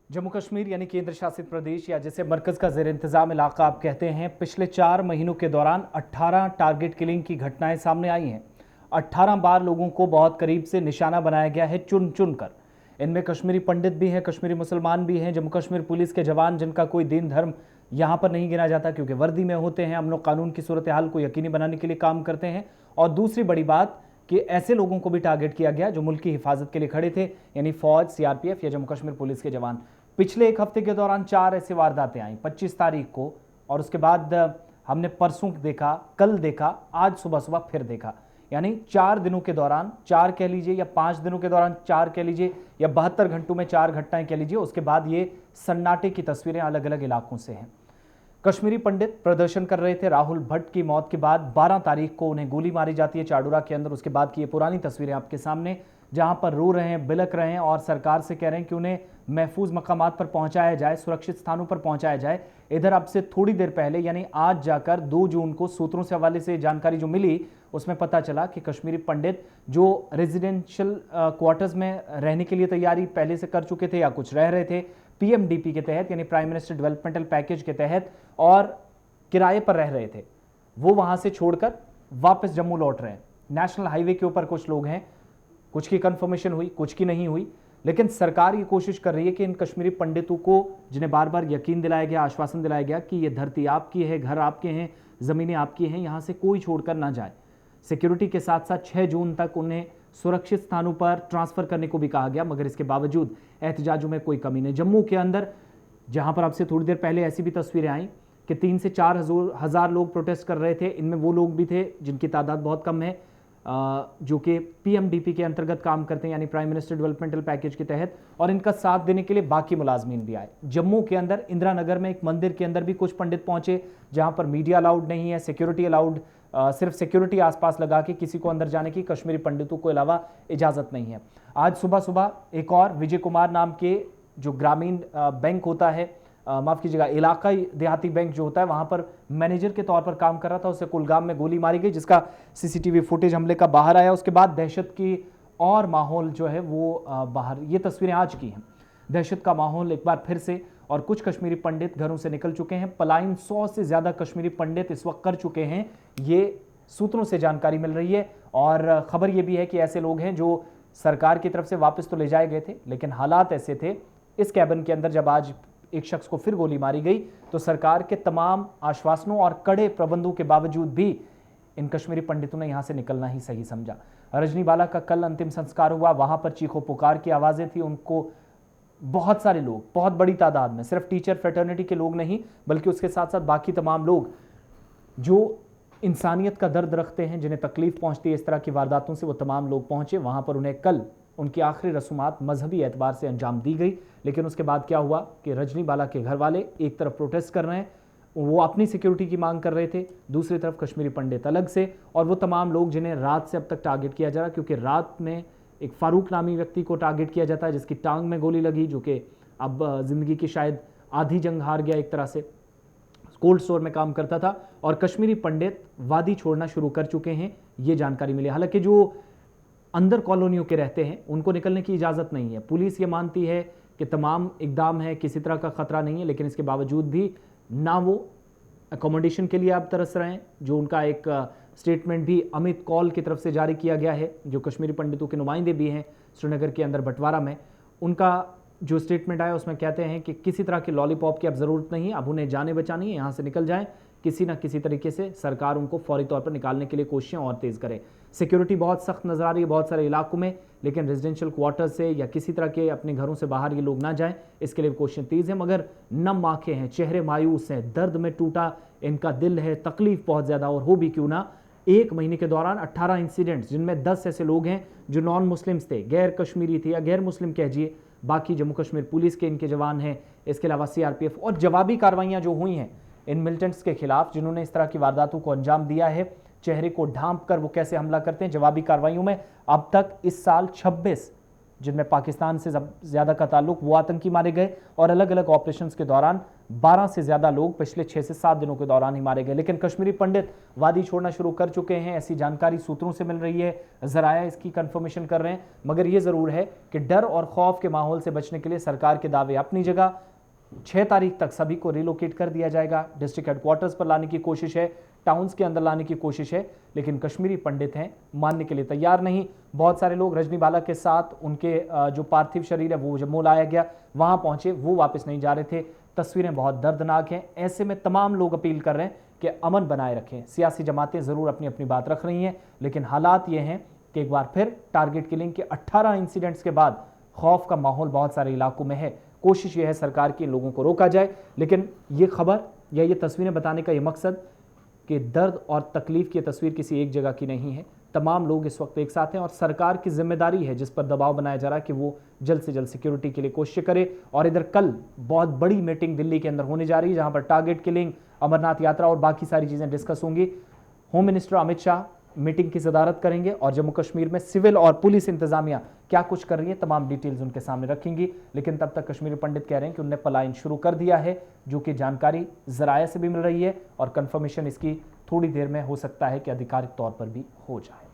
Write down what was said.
जम्मू कश्मीर यानी केंद्र शासित प्रदेश या जिसे मरकज का जेर इंतजाम इलाका आप कहते हैं, पिछले 4 महीनों के दौरान 18 टारगेट किलिंग की घटनाएं सामने आई हैं। 18 बार लोगों को बहुत करीब से निशाना बनाया गया है, चुन चुन कर। इनमें कश्मीरी पंडित भी हैं, कश्मीरी मुसलमान भी हैं, जम्मू कश्मीर पुलिस के जवान जिनका कोई दीन धर्म यहाँ पर नहीं गिना जाता क्योंकि वर्दी में होते हैं, अमन कानून की सूरत हाल को यकीनी बनाने के लिए काम करते हैं। और दूसरी बड़ी बात कि ऐसे लोगों को भी टारगेट किया गया जो मुल्क की हिफाजत के लिए खड़े थे, यानी फौज, सीआरपीएफ या जम्मू कश्मीर पुलिस के जवान। पिछले एक हफ्ते के दौरान 4 ऐसी वारदातें आई, 25 तारीख को, और उसके बाद हमने परसों देखा, कल देखा, आज सुबह सुबह फिर देखा। यानी 4 दिनों के दौरान 4 कह लीजिए, या 5 दिनों के दौरान 4 कह लीजिए, या 72 घंटों में 4 घटनाएं कह लीजिए। उसके बाद ये सन्नाटे की तस्वीरें अलग अलग इलाकों से हैं। कश्मीरी पंडित प्रदर्शन कर रहे थे। राहुल भट्ट की मौत के बाद 12 तारीख को उन्हें गोली मारी जाती है चाडोरा के अंदर। उसके बाद की ये पुरानी तस्वीरें आपके सामने, जहां पर रो रहे हैं, बिलक रहे हैं और सरकार से कह रहे हैं कि उन्हें महफूज मकामात पर पहुंचाया जाए, सुरक्षित स्थानों पर पहुंचाया जाए। इधर अब से थोड़ी देर पहले यानी आज जाकर 2 जून को सूत्रों से हवाले से जानकारी जो मिली, उसमें पता चला कि कश्मीरी पंडित जो रेजिडेंशियल क्वार्टर्स में रहने के लिए तैयारी पहले से कर चुके थे या कुछ रह रहे थे पीएमडीपी के तहत, यानी प्राइम मिनिस्टर डेवलपमेंटल पैकेज के तहत, और किराए पर रह रहे थे, वो वहां से छोड़कर वापस जम्मू लौट रहे हैं। नेशनल हाईवे के ऊपर कुछ लोग हैं, कुछ की कंफर्मेशन हुई, कुछ की नहीं हुई, लेकिन सरकार ये कोशिश कर रही है कि इन कश्मीरी पंडितों को, जिन्हें बार बार यकीन दिलाया गया, आश्वासन दिलाया गया कि ये धरती आपकी है, घर आपके हैं, जमीनें आपकी हैं, यहां से कोई छोड़कर ना जाए। सिक्योरिटी के साथ साथ 6 जून तक उन्हें सुरक्षित स्थानों पर ट्रांसफर करने को भी कहा गया, मगर इसके बावजूद एहतजाजों में कोई कमी नहीं। जम्मू के अंदर, जहां पर आपसे थोड़ी देर पहले ऐसी भी तस्वीरें आई कि 3 से 4 हजार लोग प्रोटेस्ट कर रहे थे, इनमें वो लोग भी थे जिनकी तादाद बहुत कम है, जो कि पीएमडीपी के अंतर्गत काम करते हैं, यानी प्राइम मिनिस्टर डेवलपमेंटल पैकेज के तहत, और इनका साथ देने के लिए बाकी मुलाजमीन भी आए। जम्मू के अंदर इंदिरा नगर में एक मंदिर के अंदर भी कुछ पंडित पहुंचे, जहां पर मीडिया अलाउड नहीं है, सिक्योरिटी अलाउड, सिर्फ सिक्योरिटी आसपास लगा के किसी को अंदर जाने की कश्मीरी पंडितों को अलावा इजाजत नहीं है। आज सुबह सुबह एक और विजय कुमार नाम के, जो ग्रामीण बैंक होता है, माफ कीजिएगा, इलाकाई देहाती बैंक जो होता है, वहां पर मैनेजर के तौर पर काम कर रहा था, उसे कुलगाम में गोली मारी गई, जिसका सीसीटीवी फुटेज हमले का बाहर आया। उसके बाद दहशत की और माहौल जो है वो बाहर, ये तस्वीरें आज की हैं, दहशत का माहौल एक बार फिर से, और कुछ कश्मीरी पंडित घरों से निकल चुके हैं। पलायन 100 से ज्यादा कश्मीरी पंडित इस वक्त कर चुके हैं, ये सूत्रों से जानकारी मिल रही है। और खबर ये भी है कि ऐसे लोग हैं जो सरकार की तरफ से वापस तो ले जाए गए थे, लेकिन हालात ऐसे थे इस कैबिन के अंदर, जब आज एक शख्स को फिर गोली मारी गई, तो सरकार के तमाम आश्वासनों और कड़े प्रबंधों के बावजूद भी इन कश्मीरी पंडितों ने यहां से निकलना ही सही समझा। रजनी बाला का कल अंतिम संस्कार हुआ, वहां पर चीखों पुकार की आवाजें थी। उनको बहुत सारे लोग, बहुत बड़ी तादाद में, सिर्फ टीचर फ्रेटर्निटी के लोग नहीं, बल्कि उसके साथ साथ बाकी तमाम लोग जो इंसानियत का दर्द रखते हैं, जिन्हें तकलीफ पहुंचती है इस तरह की वारदातों से, वो तमाम लोग पहुंचे वहां पर। उन्हें कल उनकी आखिरी रसूमात मजहबी एतबार से अंजाम दी गई। लेकिन उसके बाद क्या हुआ कि रजनी बाला के घर वाले एक तरफ प्रोटेस्ट कर रहे हैं, वो अपनी सिक्योरिटी की मांग कर रहे थे, दूसरी तरफ कश्मीरी पंडित अलग से, और वो तमाम लोग जिन्हें रात से अब तक टारगेट किया जा रहा है, क्योंकि रात में एक फारूक नामी व्यक्ति को टारगेट किया जाता है जिसकी टांग में गोली लगी, जो कि अब जिंदगी की शायद आधी जंग हार गया एक तरह से, कोल्ड स्टोर में काम करता था। और कश्मीरी पंडित वादी छोड़ना शुरू कर चुके हैं, ये जानकारी मिली। हालांकि जो अंदर कॉलोनियों के रहते हैं उनको निकलने की इजाज़त नहीं है। पुलिस ये मानती है कि तमाम इकदाम है, किसी तरह का खतरा नहीं है, लेकिन इसके बावजूद भी ना वो अकोमोडेशन के लिए अब तरस रहे हैं। जो उनका एक स्टेटमेंट भी अमित कौल की तरफ से जारी किया गया है, जो कश्मीरी पंडितों के नुमाइंदे भी हैं श्रीनगर के अंदर बंटवारा में, उनका जो स्टेटमेंट आया उसमें कहते हैं कि किसी तरह की लॉलीपॉप की अब ज़रूरत नहीं है, अब उन्हें जाने बचानी है, यहाँ से निकल जाएं, किसी ना किसी तरीके से सरकार उनको फौरी तौर पर निकालने के लिए कोशिशें और तेज़ करे। सिक्योरिटी बहुत सख्त नजर आ रही है बहुत सारे इलाकों में, लेकिन रेजिडेंशियल क्वार्टर से या किसी तरह के अपने घरों से बाहर ये लोग ना जाएं, इसके लिए कोशिशें तेज़ हैं। मगर नम आंखें हैं, चेहरे मायूस हैं, दर्द में टूटा इनका दिल है, तकलीफ बहुत ज़्यादा। और हो भी क्यों ना, 1 महीने के दौरान 18 इंसिडेंट्स, जिनमें 10 ऐसे लोग हैं जो नॉन मुस्लिम्स थे, गैर कश्मीरी थे या गैर मुस्लिम कहिए, बाकी जम्मू कश्मीर पुलिस के इनके जवान हैं, इसके अलावा सीआरपीएफ, और जवाबी कार्रवाइयां जो हुई हैं इन मिलिटेंट्स के खिलाफ जिन्होंने इस तरह की वारदातों को अंजाम दिया है, चेहरे को ढांप कर वो कैसे हमला करते हैं, जवाबी कार्रवाइयों में अब तक इस साल जिनमें पाकिस्तान से ज़्यादा का ताल्लुक, वो आतंकी मारे गए और अलग अलग ऑपरेशंस के दौरान 12 से ज़्यादा लोग पिछले 6 से 7 दिनों के दौरान ही मारे गए। लेकिन कश्मीरी पंडित वादी छोड़ना शुरू कर चुके हैं, ऐसी जानकारी सूत्रों से मिल रही है, ज़राया इसकी कंफर्मेशन कर रहे हैं। मगर ये ज़रूर है कि डर और खौफ के माहौल से बचने के लिए सरकार के दावे अपनी जगह, 6 तारीख तक सभी को रिलोकेट कर दिया जाएगा, डिस्ट्रिक्ट हेडक्वार्टर्स पर लाने की कोशिश है, टाउन्स के अंदर लाने की कोशिश है, लेकिन कश्मीरी पंडित हैं मानने के लिए तैयार नहीं। बहुत सारे लोग रजनीवाला के साथ उनके जो पार्थिव शरीर है वो जम्मू लाया गया, वहां पहुंचे, वो वापस नहीं जा रहे थे। तस्वीरें बहुत दर्दनाक हैं। ऐसे में तमाम लोग अपील कर रहे हैं कि अमन बनाए रखें। सियासी जमातें ज़रूर अपनी अपनी बात रख रही हैं, लेकिन हालात ये हैं कि एक बार फिर टारगेट किलिंग के 18 इंसिडेंट्स के बाद खौफ का माहौल बहुत सारे इलाकों में है। कोशिश ये है सरकार की लोगों को रोका जाए, लेकिन ये खबर या ये तस्वीरें बताने का ये मकसद कि दर्द और तकलीफ की तस्वीर किसी एक जगह की नहीं है। तमाम लोग इस वक्त एक साथ हैं और सरकार की जिम्मेदारी है, जिस पर दबाव बनाया जा रहा है कि वो जल्द से जल्द सिक्योरिटी के लिए कोशिश करे। और इधर कल बहुत बड़ी मीटिंग दिल्ली के अंदर होने जा रही है, जहां पर टारगेट किलिंग, अमरनाथ यात्रा और बाकी सारी चीज़ें डिस्कस होंगी। Home minister Amit Shah meeting की सदारत करेंगे और जम्मू कश्मीर में सिविल और पुलिस इंतजामिया क्या कुछ कर रही है, तमाम डिटेल्स उनके सामने रखेंगी। लेकिन तब तक कश्मीरी पंडित कह रहे हैं कि उन्होंने पलायन शुरू कर दिया है, जो कि जानकारी ज़राया से भी मिल रही है और कंफर्मेशन इसकी थोड़ी देर में हो सकता है कि आधिकारिक तौर पर भी हो जाए।